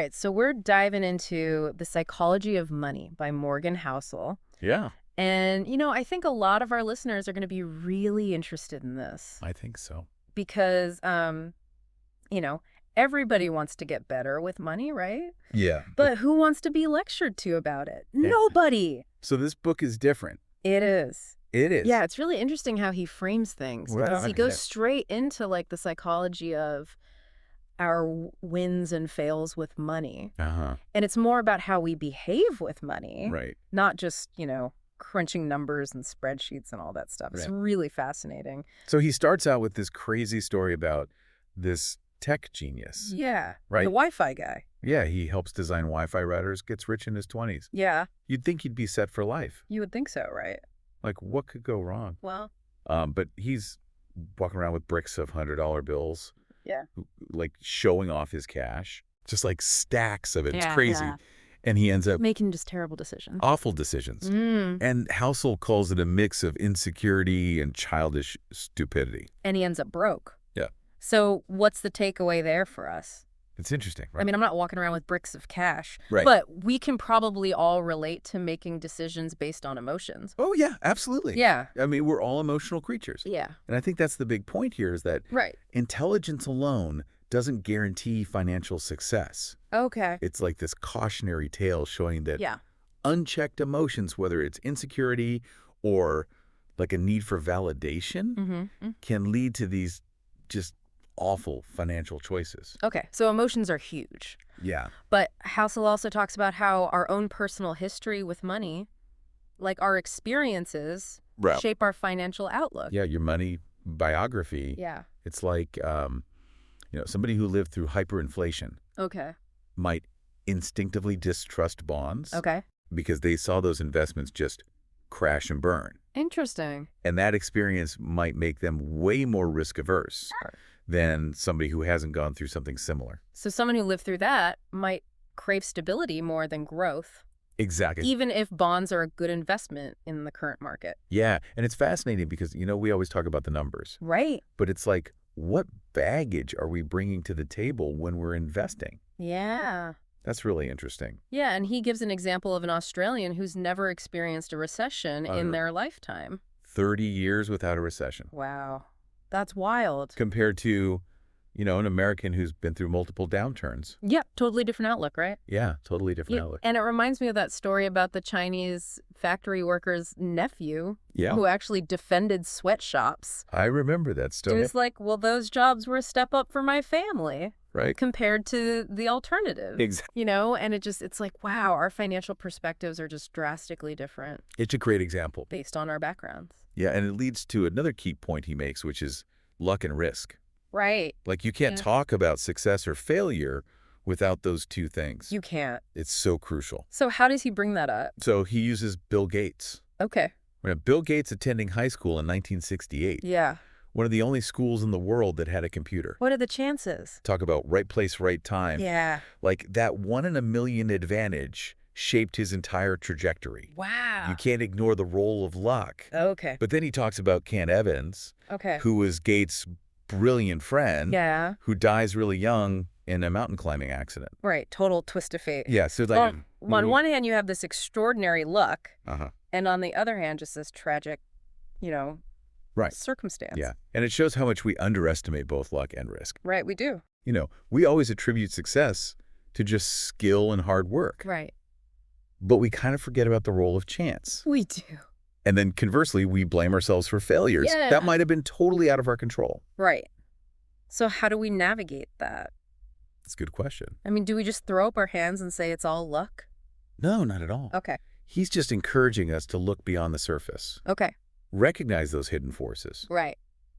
right, so we're diving into The Psychology of Money by Morgan Housel. Yeah, And, I think a lot of our listeners are going to be really interested in this I think so. because, you know, everybody wants to get better with money, right? Yeah. But who wants to be lectured to about it? Yeah. Nobody. So this book is different. It is. It is. Yeah, it's really interesting how he frames things Well, because he okay, goes yeah. straight into like the psychology of our wins and fails with money. Uh-huh. And it's more about how we behave with money, Right. not just, crunching numbers and spreadsheets and all that stuff. It's Right. really fascinating. So he starts out with this crazy story about this tech genius. Yeah. Right. The Wi-Fi guy. Yeah, he helps design Wi-Fi routers, gets rich in his 20s. Yeah. You'd think he'd be set for life. You would think so, right? Like, what could go wrong? Well, But he's walking around with bricks of $100 bills. Yeah. Like, showing off his cash. Just like stacks of it. It's Yeah, crazy. yeah. And he ends up making just terrible decisions. awful decisions. And Housel calls it a mix of insecurity and childish stupidity. And he ends up broke. Yeah. So what's the takeaway there for us? It's interesting, right? I mean, I'm not walking around with bricks of cash. Right. But we can probably all relate to making decisions based on emotions. Oh, yeah, absolutely. Yeah. I mean, we're all emotional creatures. Yeah. And I think that's the big point here is that Right. intelligence alone doesn't guarantee financial success. Okay. It's like this cautionary tale showing that Yeah. unchecked emotions, whether it's insecurity or like a need for validation, can lead to these just awful financial choices. Okay. So emotions are huge. Yeah. But Housel also talks about how our own personal history with money, like our experiences, Right. shape our financial outlook. Yeah, your money biography. Yeah. It's like, somebody who lived through hyperinflation Okay. might instinctively distrust bonds Okay. because they saw those investments just crash and burn. Interesting. And that experience might make them way more risk averse than somebody who hasn't gone through something similar. So someone who lived through that might crave stability more than growth, Exactly. even if bonds are a good investment in the current market. Yeah. And it's fascinating because, we always talk about the numbers, Right. but it's like, what baggage are we bringing to the table when we're investing? Yeah. That's really interesting. Yeah, and he gives an example of an Australian who's never experienced a recession in their lifetime. 30 years without a recession. Wow. That's wild. Compared to, an American who's been through multiple downturns. Yeah, totally different outlook, right? Yeah, totally different Yeah, outlook. and it reminds me of that story about the Chinese factory worker's nephew Yeah. who actually defended sweatshops. I remember that It story. was like, well, those jobs were a step up for my family Right? compared to the alternative. Exactly. And it's like, wow, our financial perspectives are just drastically different It's a great example. based on our backgrounds. Yeah, and it leads to another key point he makes, which is luck and risk. Right. Like, you can't Yeah. talk about success or failure without those two things. You can't. It's so crucial. So how does he bring that up? So he uses Bill Gates. Okay. Bill Gates attending high school in 1968, Yeah. one of the only schools in the world that had a computer. What are the chances? Talk about right place, right time. Yeah. Like, that 1 in a million advantage shaped his entire trajectory. Wow. You can't ignore the role of luck. Okay. But then he talks about Ken Evans, Okay. who was Gates' brilliant friend, Yeah. who dies really young in a mountain climbing accident. Right. Total twist of fate. Yeah, so like... On one hand, you have this extraordinary luck, Uh-huh. and on the other hand, just this tragic, Right. circumstance. Yeah, and it shows how much we underestimate both luck and risk. Right, we do. We always attribute success to just skill and hard work, Right. but we kind of forget about the role of chance. We do. And then conversely, we blame ourselves for failures. Yeah. That might have been totally out of our control. Right. So how do we navigate that? That's a good question. I mean, do we just throw up our hands and say it's all luck? No, not at all. Okay. He's just encouraging us to look beyond the surface. Okay. Recognize those hidden forces. Right.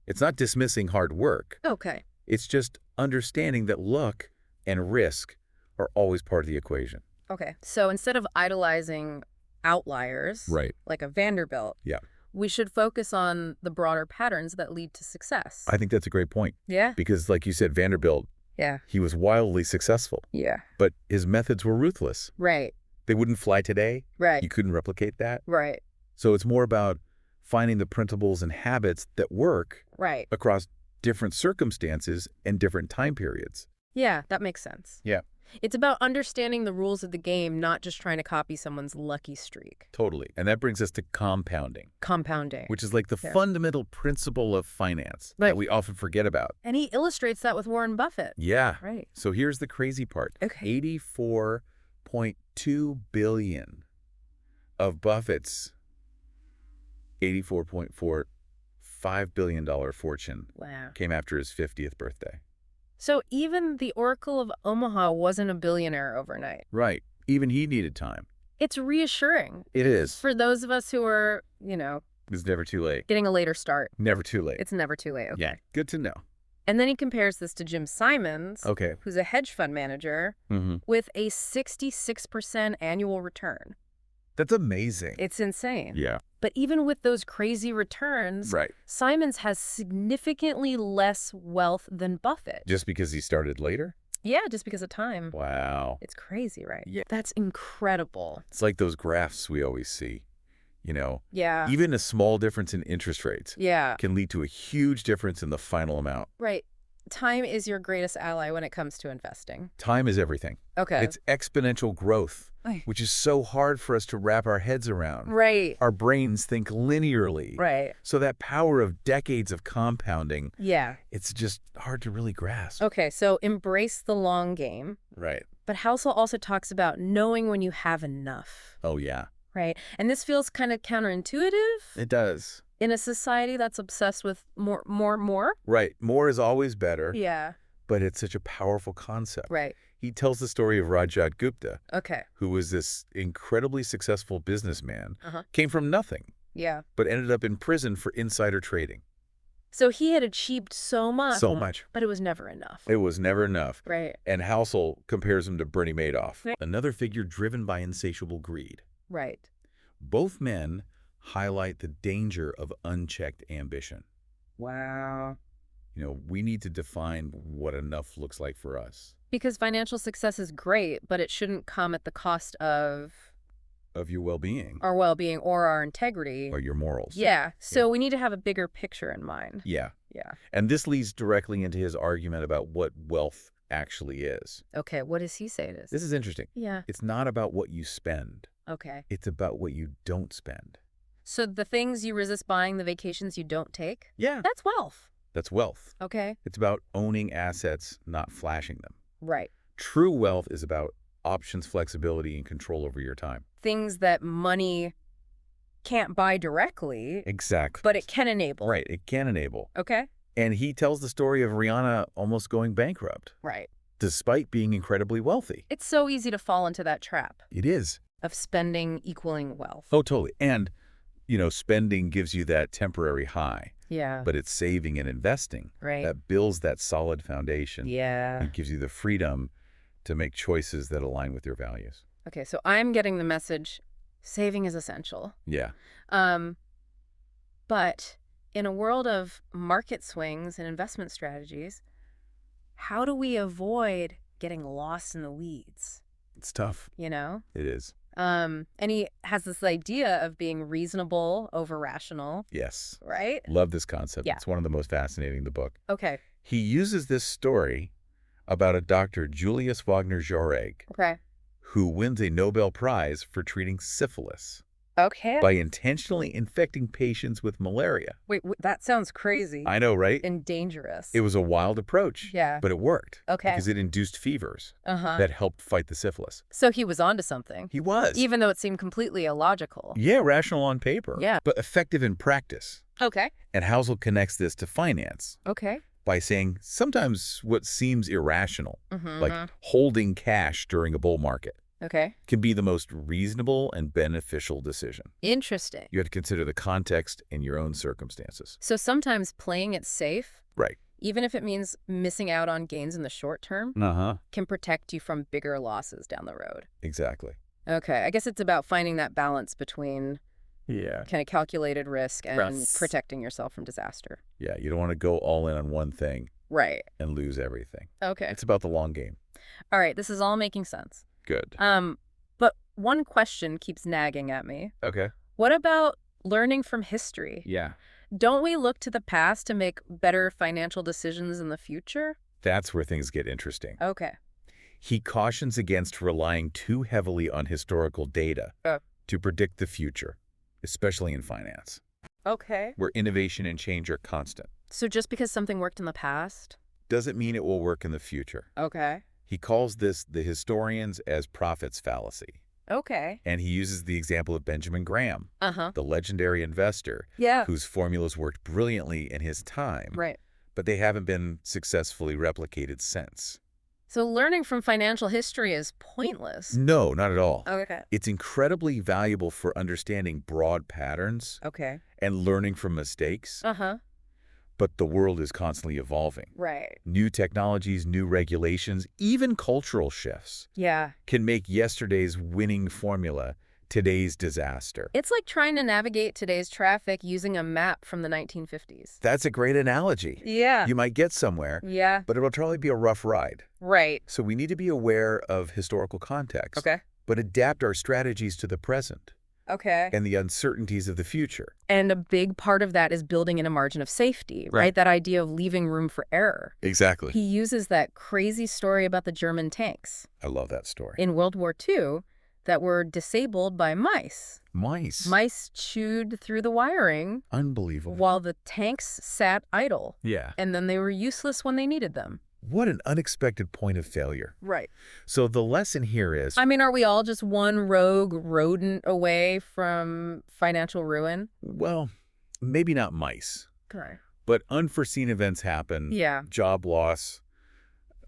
It's not dismissing hard work. Okay. It's just understanding that luck and risk are always part of the equation. Okay. So instead of idolizing outliers, Right. like a Vanderbilt, Yeah. we should focus on the broader patterns that lead to success. I think that's a great point. Yeah. Because like you said, Vanderbilt, Yeah. he was wildly successful, Yeah. but his methods were ruthless. Right. They wouldn't fly today. Right. You couldn't replicate that. Right. So it's more about finding the principles and habits that work Right. across different circumstances and different time periods. Yeah, that makes sense. Yeah. It's about understanding the rules of the game, not just trying to copy someone's lucky streak. Totally. And that brings us to compounding, Compounding. which is like the Yeah. fundamental principle of finance that we often forget about. And he illustrates that with Warren Buffett. Yeah. Right. So here's the crazy part. Okay. 84.2 billion of Buffett's $84.45 billion fortune Wow. came after his 50th birthday. So even the Oracle of Omaha wasn't a billionaire overnight. Right. Even he needed time. It's reassuring It is. for those of us who are, It's never too late. getting a later start. Never too late. It's never too late. Okay. Yeah. Good to know. And then he compares this to Jim Simons, Okay. who's a hedge fund manager, with a 66% annual return. That's amazing. It's insane. Yeah. But even with those crazy returns, Right. Simons has significantly less wealth than Buffett. Just because he started later? Yeah, just because of time. Wow. It's crazy, right? Yeah. That's incredible. It's like those graphs we always see. Yeah. Even a small difference in interest rates Yeah. can lead to a huge difference in the final amount. Right. Time is your greatest ally when it comes to investing. Time is everything. Okay. It's exponential growth, Right. which is so hard for us to wrap our heads around. Right. Our brains think linearly. Right. So that power of decades of compounding, Yeah. it's just hard to really grasp. Okay, so embrace the long game. Right. But Housel also talks about knowing when you have enough, Oh, yeah. right? And this feels kind of counterintuitive It does. in a society that's obsessed with more. Right. More is always better, Yeah, but it's such a powerful concept. right. He tells the story of Rajat Gupta, Okay. who was this incredibly successful businessman, Uh-huh. came from nothing, Yeah. but ended up in prison for insider trading. So he had achieved so much. So much. But it was never enough. It was never enough. Right. And Housel compares him to Bernie Madoff, Right. another figure driven by insatiable greed. Right. Both men highlight the danger of unchecked ambition. Wow. We need to define what enough looks like for us. Because financial success is great, but it shouldn't come at the cost of Of your well-being our well-being or our integrity. or your morals. Yeah. So we need to have a bigger picture in mind. Yeah. Yeah. And this leads directly into his argument about what wealth actually is. Okay. What does he say it is? This is interesting. Yeah. It's not about what you spend. Okay. It's about what you don't spend. So the things you resist buying, the vacations you don't take, Yeah. that's wealth. That's wealth. Okay. It's about owning assets, not flashing them. Right. True wealth is about options, flexibility, and control over your time. Things that money can't buy directly, Exactly. but it can enable. Right. It can enable. Okay. And he tells the story of Rihanna almost going bankrupt, Right. despite being incredibly wealthy. It's so easy to fall into that trap It is. of spending equaling wealth. Oh, totally. And, spending gives you that temporary high, Yeah. but it's saving and investing Right. that builds that solid foundation. Yeah. It gives you the freedom to make choices that align with your values. Okay. So I'm getting the message saving is essential. Yeah. But in a world of market swings and investment strategies, how do we avoid getting lost in the weeds? It's tough. It is. And he has this idea of being reasonable over rational, Yes. right? Love this concept. Yeah. It's one of the most fascinating in the book. Okay. He uses this story about a Dr. Julius Wagner Jauregg, Okay. who wins a Nobel Prize for treating syphilis Okay. by intentionally infecting patients with malaria. Wait, that sounds crazy I know, right? and dangerous. It was a wild approach. Yeah. But it worked. Okay. Because it induced fevers Uh-huh. that helped fight the syphilis. So he was onto something, He was. even though it seemed completely illogical. Yeah, rational on paper. Yeah. But effective in practice. Okay. And Housel connects this to finance Okay. by saying sometimes what seems irrational, Mm-hmm. like holding cash during a bull market, Okay. can be the most reasonable and beneficial decision. Interesting. You have to consider the context and your own circumstances. So sometimes playing it safe, Right. even if it means missing out on gains in the short term, Uh-huh. can protect you from bigger losses down the road. Exactly. Okay. I guess it's about finding that balance between Yeah. kind of calculated risk and Right. protecting yourself from disaster. Yeah, you don't want to go all in on one thing Right. and lose everything. Okay. It's about the long game. All right. This is all making sense. Good. But one question keeps nagging at me. Okay. What about learning from history? Yeah. Don't we look to the past to make better financial decisions in the future? That's where things get interesting. Okay. He cautions against relying too heavily on historical data to predict the future, especially in finance, Okay. where innovation and change are constant. So just because something worked in the past? Doesn't mean it will work in the future. Okay. He calls this the historians as prophet's fallacy. Okay. And he uses the example of Benjamin Graham, Uh-huh. the legendary investor, Yeah. whose formulas worked brilliantly in his time, Right. but they haven't been successfully replicated since. So learning from financial history is pointless. No, not at all. Okay. It's incredibly valuable for understanding broad patterns Okay. and learning from mistakes, Uh-huh. but the world is constantly evolving. Right. New technologies, new regulations, even cultural shifts Yeah. can make yesterday's winning formula today's disaster. It's like trying to navigate today's traffic using a map from the 1950s. That's a great analogy. Yeah. You might get somewhere, Yeah. but it'll probably be a rough ride. Right. So we need to be aware of historical context, Okay. but adapt our strategies to the present Okay. and the uncertainties of the future. And a big part of that is building in a margin of safety, right? That idea of leaving room for error. Exactly. He uses that crazy story about the German tanks I love that story. in World War II that were disabled by mice. Mice. Mice chewed through the wiring Unbelievable. while the tanks sat idle. Yeah. And then they were useless when they needed them. What an unexpected point of failure. Right. So the lesson here is, I mean, are we all just one rogue rodent away from financial ruin? well, maybe not mice, Okay. but unforeseen events happen. Yeah. Job loss,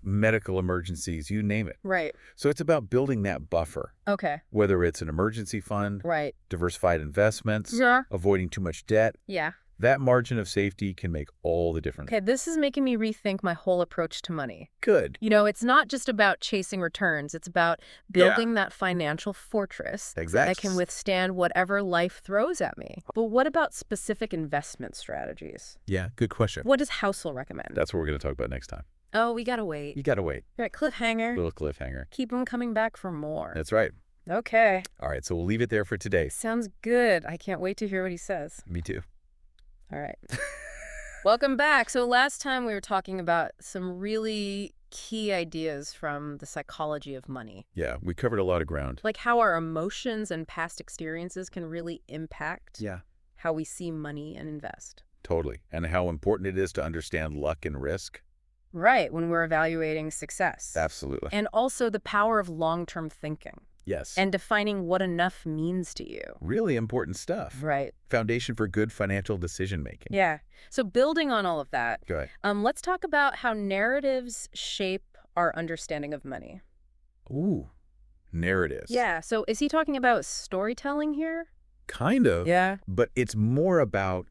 medical emergencies, you name it. Right. So it's about building that buffer, Okay. whether it's an emergency fund, Right. diversified investments, Yeah. avoiding too much debt. Yeah. That margin of safety can make all the difference. Okay, this is making me rethink my whole approach to money. Good. You know, it's not just about chasing returns. It's about building that financial fortress Exactly. that can withstand whatever life throws at me. But what about specific investment strategies? Yeah, good question. What does Housel recommend? That's what we're going to talk about next time. Oh, we gotta wait. You got to wait. All right, cliffhanger. Little cliffhanger. Keep them coming back for more. That's right. Okay. All right, so we'll leave it there for today. Sounds good. I can't wait to hear what he says. Me too. All right. Welcome back. So last time we were talking about some really key ideas from the psychology of money. Yeah, we covered a lot of ground. Like how our emotions and past experiences can really impact Yeah, how we see money and invest. totally. And how important it is to understand luck and risk. Right, when we're evaluating success. Absolutely. And also the power of long-term thinking Yes. and defining what enough means to you. really important stuff. Right. Foundation for good financial decision making. Yeah. So building on all of that, Go ahead. let's talk about how narratives shape our understanding of money. Ooh, narratives. Yeah. So is he talking about storytelling here? Kind of. Yeah. But it's more about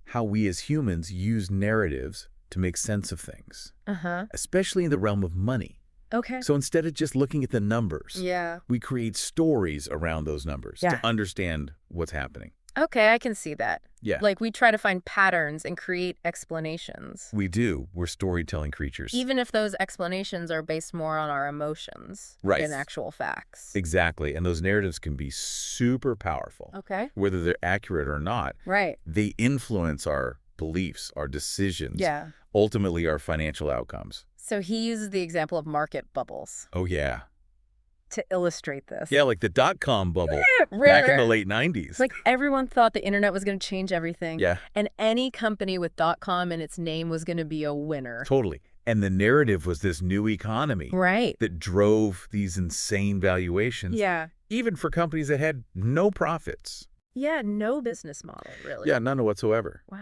how we as humans use narratives to make sense of things, Uh-huh. especially in the realm of money. Okay. So instead of just looking at the numbers, Yeah. we create stories around those numbers Yeah. to understand what's happening. Okay, I can see that. Yeah. Like we try to find patterns and create explanations, We do. We're storytelling creatures. even if those explanations are based more on our emotions Right. than actual facts. Exactly. And those narratives can be super powerful. Okay. Whether they're accurate or not, Right. they influence our beliefs, our decisions, Yeah. ultimately our financial outcomes. So he uses the example of market bubbles Oh, yeah. to illustrate this. Yeah, like the dot-com bubble Right. back in the late 90s. It's like everyone thought the internet was going to change everything. Yeah, And any company with .com in its name was going to be a winner. totally. And the narrative was this new economy Right. that drove these insane valuations, Yeah. even for companies that had no profits. Yeah, no business model, really. Yeah, none whatsoever. Wow.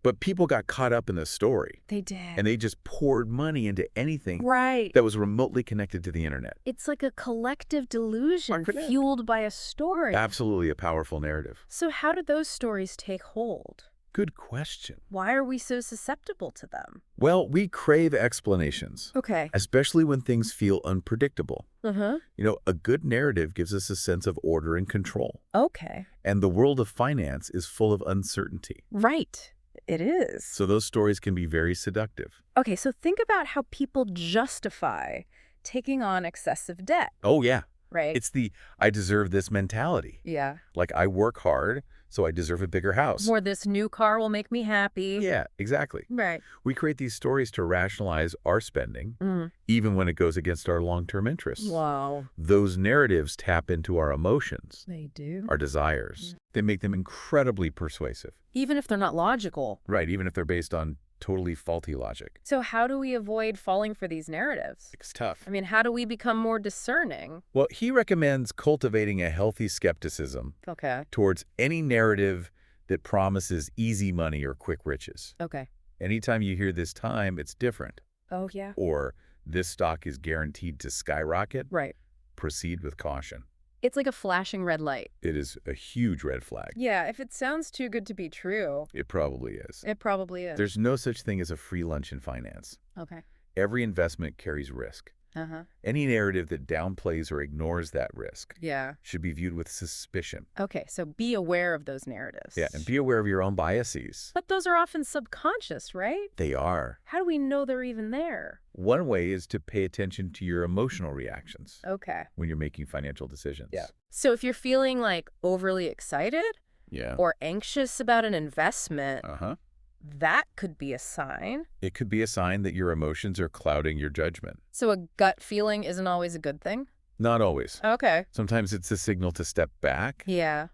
But people got caught up in the story, They did. and they just poured money into anything Right. that was remotely connected to the internet. It's like a collective delusion Marketing. fueled by a story. Absolutely a powerful narrative. So how did those stories take hold? Good question. Why are we so susceptible to them? Well, we crave explanations, Okay. especially when things feel unpredictable. Uh-huh. You know, a good narrative gives us a sense of order and control. Okay. And the world of finance is full of uncertainty. Right. It is. So those stories can be very seductive. Okay, so think about how people justify taking on excessive debt, Oh, yeah. right? It's the I deserve this mentality. Yeah. Like I work hard, so I deserve a bigger house. Or this new car will make me happy. Yeah, exactly. Right. We create these stories to rationalize our spending, Mm. even when it goes against our long-term interests. Wow. Those narratives tap into our emotions, They do. our desires. They make them incredibly persuasive. Even if they're not logical. Right, even if they're based on totally faulty logic. So how do we avoid falling for these narratives? It's tough. I mean, how do we become more discerning? Well, he recommends cultivating a healthy skepticism Okay. towards any narrative that promises easy money or quick riches. Okay. Anytime you hear this time, it's different. Oh, yeah. Or this stock is guaranteed to skyrocket, Right. proceed with caution. It's like a flashing red light. It is a huge red flag. Yeah, if it sounds too good to be true, It probably is. it probably is. There's no such thing as a free lunch in finance. Okay. Every investment carries risk. Uh-huh. Any narrative that downplays or ignores that risk Yeah. should be viewed with suspicion. Okay, so be aware of those narratives. Yeah, and be aware of your own biases. But those are often subconscious, right? They are. How do we know they're even there? One way is to pay attention to your emotional reactions Okay. when you're making financial decisions. Yeah. So if you're feeling like overly excited Yeah. or anxious about an investment, Uh-huh. that could be a sign. It could be a sign that your emotions are clouding your judgment. So a gut feeling isn't always a good thing? Not always. Okay. Sometimes it's a signal to step back Yeah.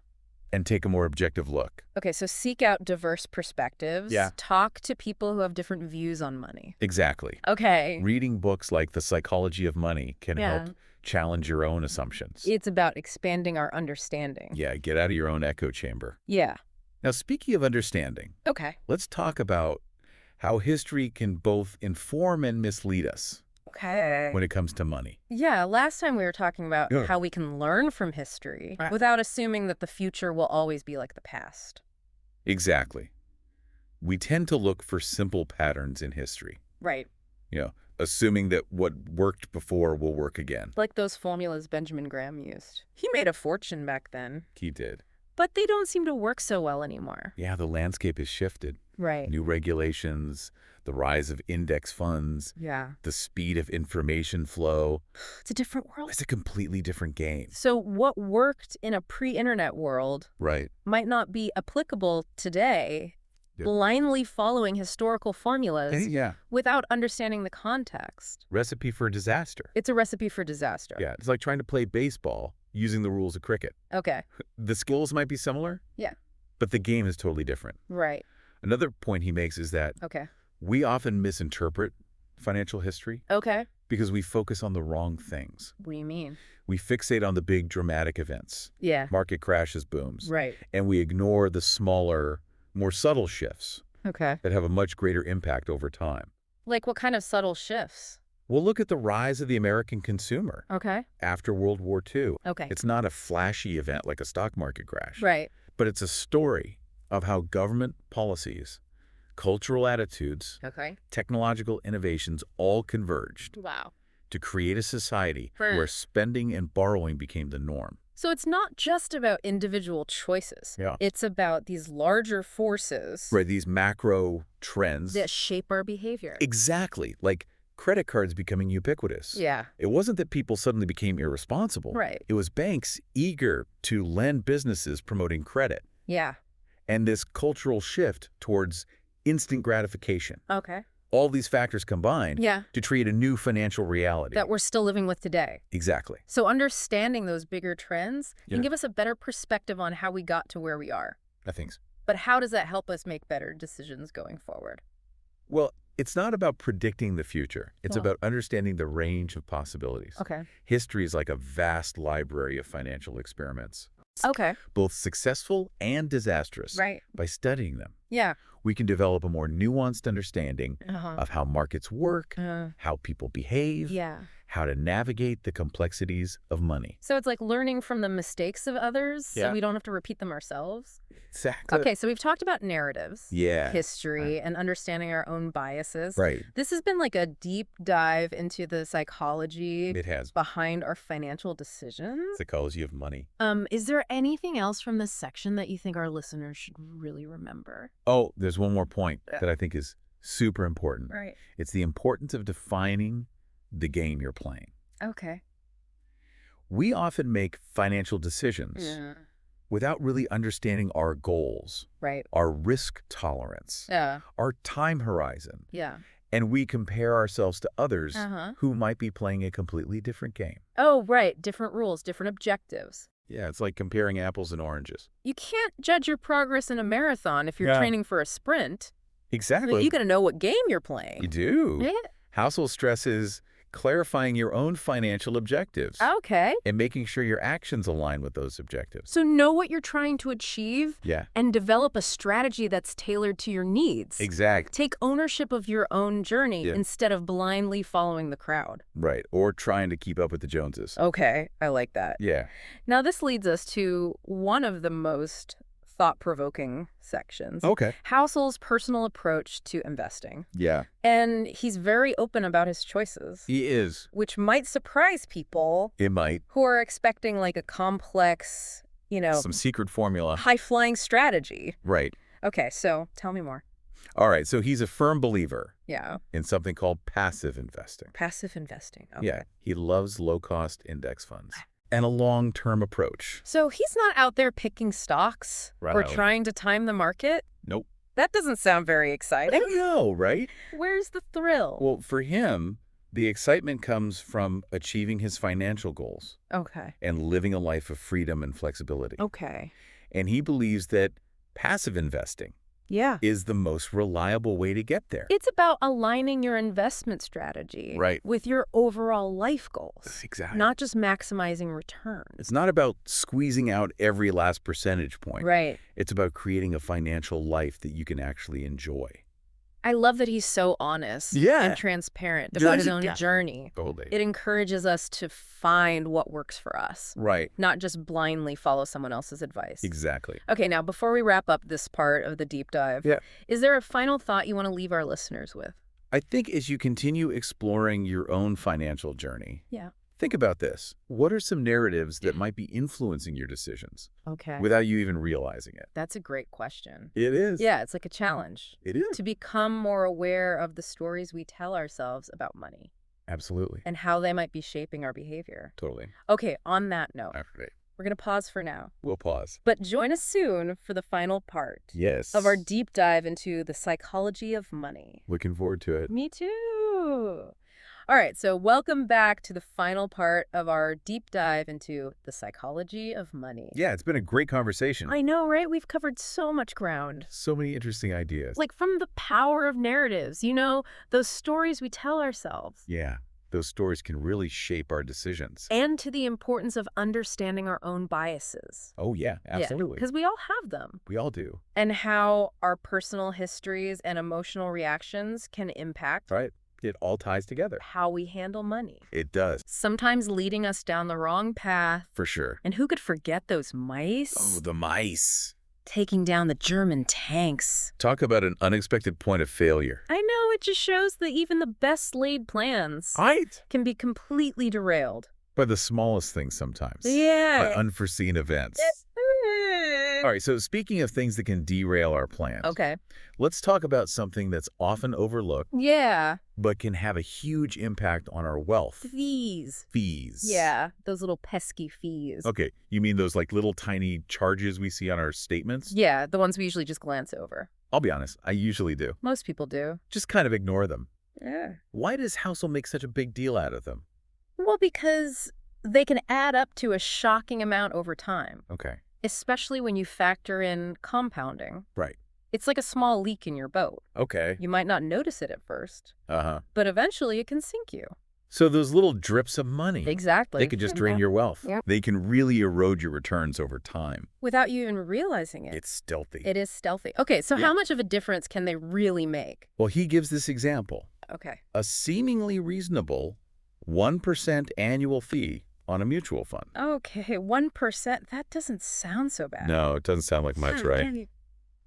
and take a more objective look. Okay, so seek out diverse perspectives. Yeah. Talk to people who have different views on money. Exactly. Okay. Reading books like The Psychology of Money can Yeah. help challenge your own assumptions. It's about expanding our understanding. Yeah, get out of your own echo chamber. Yeah. Now, speaking of understanding, Okay. let's talk about how history can both inform and mislead us Okay. when it comes to money. Yeah, last time we were talking about Yeah. how we can learn from history Right. without assuming that the future will always be like the past. Exactly. We tend to look for simple patterns in history, Right. assuming that what worked before will work again. Like those formulas Benjamin Graham used. He made a fortune back then, He did. but they don't seem to work so well anymore. Yeah, the landscape has shifted. Right. New regulations, the rise of index funds, Yeah. the speed of information flow. It's a different world. It's a completely different game. So what worked in a pre-internet world Right. might not be applicable today, Yep. blindly following historical formulas Yeah. without understanding the context. Recipe for disaster. It's a recipe for disaster. Yeah, it's like trying to play baseball using the rules of cricket. Okay. The skills might be similar. Yeah. But the game is totally different. Right. Another point he makes is that Okay. we often misinterpret financial history Okay. because we focus on the wrong things. What do you mean? We fixate on the big dramatic events, Yeah. market crashes, booms, Right. and we ignore the smaller, more subtle shifts Okay. that have a much greater impact over time. Like what kind of subtle shifts? We'll look at the rise of the American consumer Okay. after World War II. Okay. It's not a flashy event like a stock market crash, Right. but it's a story of how government policies, cultural attitudes, Okay. technological innovations all converged Wow. to create a society Right. where spending and borrowing became the norm. So it's not just about individual choices. Yeah. It's about these larger forces Right, these macro trends. that shape our behavior. Exactly, like credit cards becoming ubiquitous. Yeah. It wasn't that people suddenly became irresponsible. Right. It was banks eager to lend businesses promoting credit. Yeah. And this cultural shift towards instant gratification. Okay. All these factors combined Yeah. to create a new financial reality. That we're still living with today. Exactly. So understanding those bigger trends Yeah. can give us a better perspective on how we got to where we are. I think so. But how does that help us make better decisions going forward? Well, it's not about predicting the future. It's Well. about understanding the range of possibilities. Okay. History is like a vast library of financial experiments, Okay. both successful and disastrous. Right. By studying them, Yeah. we can develop a more nuanced understanding Uh-huh. of how markets work, how people behave, Yeah. how to navigate the complexities of money. So it's like learning from the mistakes of others Yeah. so we don't have to repeat them ourselves. Exactly. Okay, so we've talked about narratives, Yeah. history, and understanding our own biases. Right. This has been like a deep dive into the psychology It has. behind our financial decisions. Psychology of money. Is there anything else from this section that you think our listeners should really remember? Oh, there's one more point Yeah. that I think is super important. Right. It's the importance of defining the game you're playing. Okay. We often make financial decisions Yeah. without really understanding our goals, Right. our risk tolerance, Yeah. our time horizon, Yeah. and we compare ourselves to others Uh-huh. who might be playing a completely different game. Oh, right. Different rules, different objectives. Yeah, it's like comparing apples and oranges. You can't judge your progress in a marathon if you're Yeah. training for a sprint. Exactly. You got to know what game you're playing. You do. Yeah. Housel stresses clarifying your own financial objectives Okay. and making sure your actions align with those objectives. So know what you're trying to achieve Yeah, and develop a strategy that's tailored to your needs. exactly. Take ownership of your own journey Yeah. instead of blindly following the crowd. Right. Or trying to keep up with the Joneses. Okay, I like that. Yeah. Now this leads us to one of the most thought-provoking sections. Okay. Housel's personal approach to investing. Yeah. And he's very open about his choices, He is. which might surprise people It might. who are expecting like a complex, Some secret formula. high-flying strategy. Right. Okay, so tell me more. All right. So he's a firm believer Yeah. in something called passive investing. Passive investing. Okay. Yeah. He loves low-cost index funds and a long-term approach. So he's not out there picking stocks or Right. trying to time the market? Nope. That doesn't sound very I exciting. know, right? Where's the thrill? Well, for him, the excitement comes from achieving his financial goals Okay. and living a life of freedom and flexibility. Okay. And he believes that passive investing Yeah. is the most reliable way to get there. It's about aligning your investment strategy Right. with your overall life goals, Exactly. not just maximizing returns. It's not about squeezing out every last percentage point. Right. It's about creating a financial life that you can actually enjoy. I love that he's so honest Yeah. and transparent about his own journey. Totally. It encourages us to find what works for us, Right. not just blindly follow someone else's advice. Exactly. Okay, now before we wrap up this part of the deep dive, Yeah. is there a final thought you want to leave our listeners with? I think as you continue exploring your own financial journey, Yeah. think about this. What are some narratives that might be influencing your decisions Okay. without you even realizing it? That's a great question. It is. Yeah, it's like a challenge It is. to become more aware of the stories we tell ourselves about money Absolutely. and how they might be shaping our behavior. Totally. Okay, on that note, All right. we're going to pause for now. We'll pause. But join us soon for the final part Yes. of our deep dive into the psychology of money. Looking forward to it. Me too. All right, so welcome back to the final part of our deep dive into the psychology of money. Yeah, it's been a great conversation. I know, right? We've covered so much ground. So many interesting ideas. Like from the power of narratives, those stories we tell ourselves. Yeah, those stories can really shape our decisions. And to the importance of understanding our own biases. Oh, yeah, absolutely. Because we all have them. We all do. And how our personal histories and emotional reactions can impact Right? It all ties together. how we handle money. It does. Sometimes leading us down the wrong path. For sure. And who could forget those mice? Oh, the mice. Taking down the German tanks. Talk about an unexpected point of failure. I know, it just shows that even the best laid plans Right? can be completely derailed. By the smallest things sometimes. Yeah. By unforeseen events. All right, so speaking of things that can derail our plans, Okay. let's talk about something that's often overlooked Yeah. but can have a huge impact on our wealth. Fees. Fees. Yeah. Those little pesky fees. Okay, you mean those like little tiny charges we see on our statements? Yeah, the ones we usually just glance over. I'll be honest, I usually do. Most people do. Just kind of ignore them. Yeah. Why does Housel make such a big deal out of them? Well, because they can add up to a shocking amount over time, Okay, especially when you factor in compounding. right. It's like a small leak in your boat. Okay. You might not notice it at first, Uh-huh. but eventually it can sink you. So those little drips of money, Exactly. they could just drain your wealth. Yep. They can really erode your returns over time. Without you even realizing it. It's stealthy. It is stealthy. Okay, so Yeah. how much of a difference can they really make? Well, he gives this example. Okay. A seemingly reasonable 1% annual fee on a mutual fund. Okay, 1%. That doesn't sound so bad. No, it doesn't sound like much, right?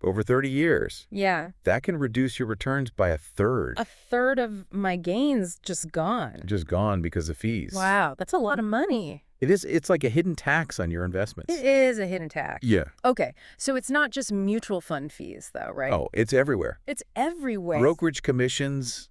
Over 30 years, Yeah. that can reduce your returns by a third. A third of my gains just gone. Just gone because of fees. Wow, that's a lot of money. It's like a hidden tax on your investments. It is a hidden tax. Yeah. Okay, so it's not just mutual fund fees, though, right? Oh, it's everywhere. It's everywhere. Brokerage commissions,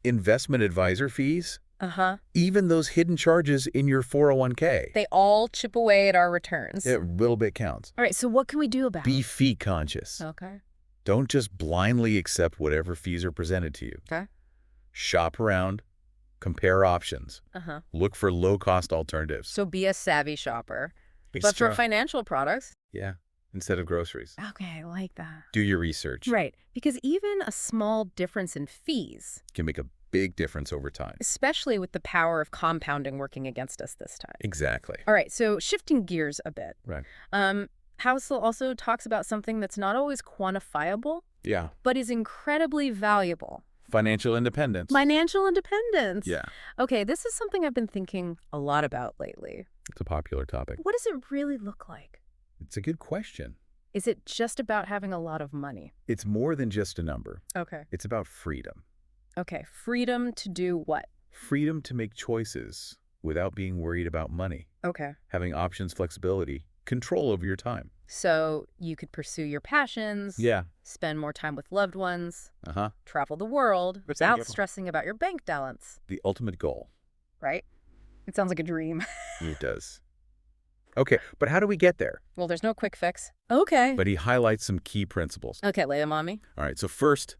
investment advisor fees, Uh-huh. Even those hidden charges in your 401k. They all chip away at our returns. A little bit counts. All right, so what can we do about Be it? fee conscious. Okay. Don't just blindly accept whatever fees are presented to you. Okay. Shop around, compare options, Uh-huh. look for low-cost alternatives. So be a savvy shopper. But for financial products. Yeah, instead of groceries. Okay, I like that. Do your research. Right, because even a small difference in fees, Can make a big difference over time. especially with the power of compounding working against us this time. Exactly. All right, so shifting gears a bit. Right. Housel also talks about something that's not always quantifiable, Yeah. but is incredibly valuable. Financial independence. Financial independence. Yeah. Okay, this is something I've been thinking a lot about lately. It's a popular topic. What does it really look like? It's a good question. Is it just about having a lot of money? It's more than just a number. Okay. It's about freedom. Okay, freedom to do what? Freedom to make choices without being worried about money. Okay. Having options, flexibility, control over your time. So you could pursue your passions, Yeah. spend more time with loved ones, Uh-huh. travel the world What's that without give? stressing about your bank balance, The ultimate goal. right? It sounds like a dream. It does. Okay, but how do we get there? Well, there's no quick fix. Okay. But he highlights some key principles. Okay, lay them on me. All right, so first,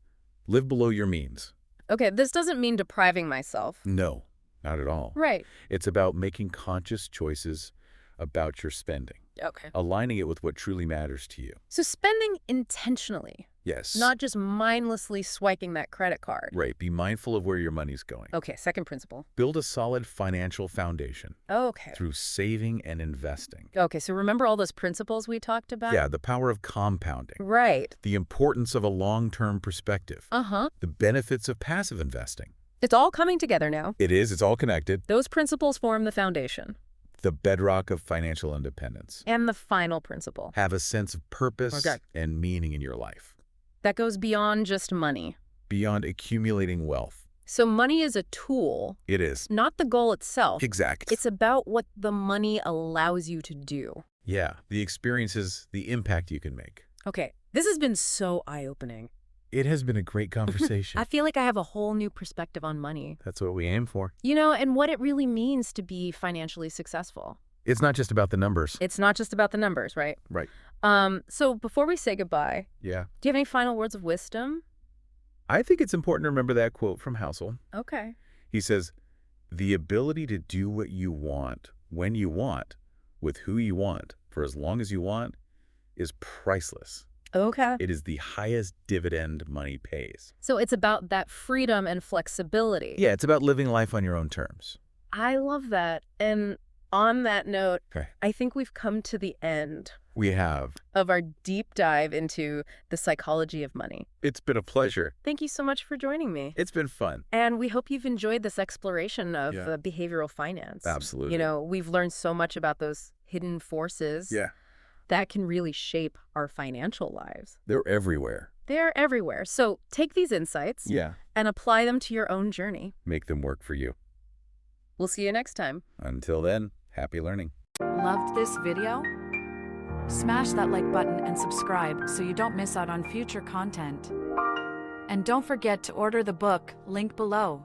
live below your means. Okay, this doesn't mean depriving myself. No, not at all. Right. It's about making conscious choices about your spending, Okay. aligning it with what truly matters to you. So spending intentionally, Yes. not just mindlessly swiping that credit card. Right. Be mindful of where your money's going. Okay, second principle. Build a solid financial foundation Okay. through saving and investing. Okay, so remember all those principles we talked about? Yeah, the power of compounding, Right. the importance of a long-term perspective, Uh-huh. the benefits of passive investing. It's all coming together now. It's all connected. Those principles form the foundation. The bedrock of financial independence. And the final principle. Have a sense of purpose Okay. and meaning in your life, That goes beyond just money. beyond accumulating wealth. So money is a tool, It is. not the goal itself. Exact. It's about what the money allows you to do. Yeah, the experiences, the impact you can make. Okay, this has been so eye-opening. It has been a great conversation. I feel like I have a whole new perspective on money. That's what we aim for. You know, and what it really means to be financially successful. It's not just about the numbers. It's not just about the numbers, right? Right. So before we say goodbye, Yeah. do you have any final words of wisdom? I think it's important to remember that quote from Housel. Okay. He says, the ability to do what you want, when you want, with who you want, for as long as you want, is priceless. Okay. It is the highest dividend money pays. So it's about that freedom and flexibility. Yeah, it's about living life on your own terms. I love that. And on that note, Okay. I think we've come to the end We have. of our deep dive into the psychology of money. It's been a pleasure. Thank you so much for joining me. It's been fun. And we hope you've enjoyed this exploration of Yeah. behavioral finance. Absolutely. You know, we've learned so much about those hidden forces Yeah. that can really shape our financial lives. They're everywhere. They're everywhere. So take these insights Yeah. and apply them to your own journey. Make them work for you. We'll see you next time. Until then, happy learning. Loved this video? Smash that like button and subscribe so you don't miss out on future content. And don't forget to order the book, link below.